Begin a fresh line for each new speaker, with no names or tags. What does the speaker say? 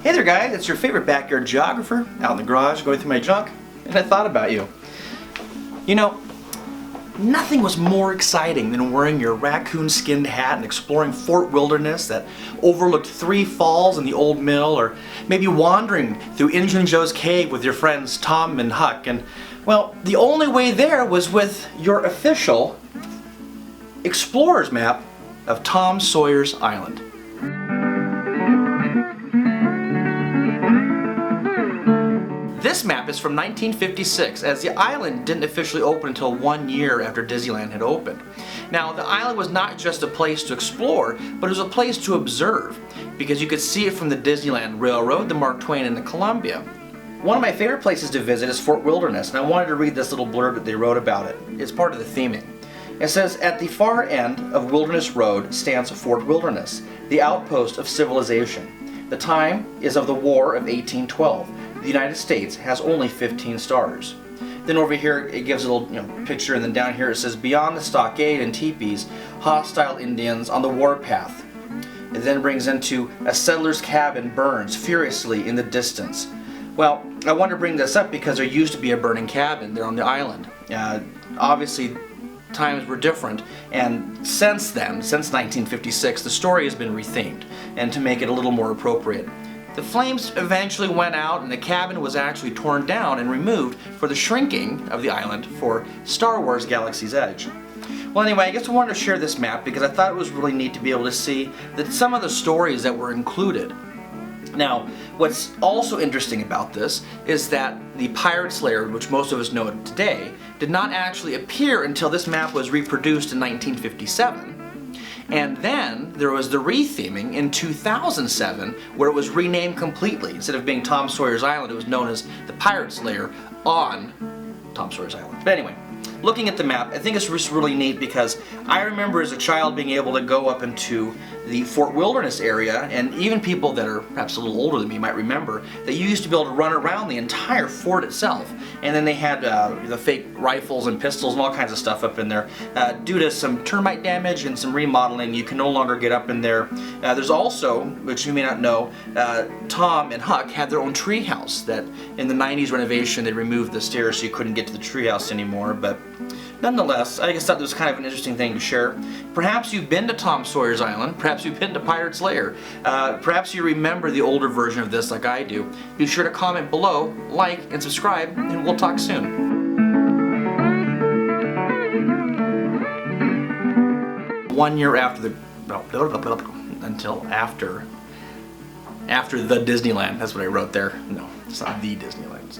Hey there guys, it's your favorite backyard geographer out in the garage going through my junk, and I thought about you. You know, nothing was more exciting than wearing your raccoon skinned hat and exploring Fort Wilderness that overlooked 3 falls and the old mill, or maybe wandering through Injun Joe's cave with your friends Tom and Huck. And well, the only way there was with your official explorer's map of Tom Sawyers Island. This map is from 1956, as the island didn't officially open until 1 year after Disneyland had opened. Now, the island was not just a place to explore, but it was a place to observe, because you could see it from the Disneyland Railroad, the Mark-Twain, and the Columbia. One of my favorite places to visit is Fort Wilderness, and I wanted to read this little blurb that they wrote about it. It's part of the theming. It says, "At the far end of Wilderness Road stands Fort Wilderness, the outpost of civilization. The time is of the War of 1812. The United States has only 15 stars." Then over here it gives a little picture, and then down here it says, "Beyond the stockade and teepees, hostile Indians on the warpath." It then brings into "A settler's cabin burns furiously in the distance." Well, I want to bring this up because there used to be a burning cabin there on the island. Obviously times were different, and since then, since 1956, the story has been rethemed and to make it a little more appropriate. The flames eventually went out, and the cabin was actually torn down and removed for the shrinking of the island for Star Wars Galaxy's Edge. Well, anyway, I guess I wanted to share this map because I thought it was really neat to be able to see that some of the stories that were included. Now, what's also interesting about this is that the Pirate's Lair, which most of us know today, did not actually appear until this map was reproduced in 1957. And then there was the retheming in 2007, where it was renamed completely. Instead of being Tom Sawyers Island, it was known as the Pirate's Lair on Tom Sawyers Island. But anyway, looking at the map, I think it's just really neat because I remember as a child being able to go up into the Fort Wilderness area, and even people that are perhaps a little older than me might remember that you used to be able to run around the entire fort itself. And then they had the fake rifles and pistols and all kinds of stuff up in there. Due to some termite damage and some remodeling, you can no longer get up in there. There's also, which you may not know, Tom and Huck had their own tree house that in the 90s renovation they removed the stairs so you couldn't get to the tree house anymore. But nonetheless, I just thought this was kind of an interesting thing to share. Perhaps you've been to Tom Sawyers Island, perhaps you've been to Pirate's Lair, perhaps you remember the older version of this like I do. Be sure to comment below, like, and subscribe, and we'll talk soon. One year after the, until after the Disneyland, that's what I wrote there. No, it's not the Disneyland.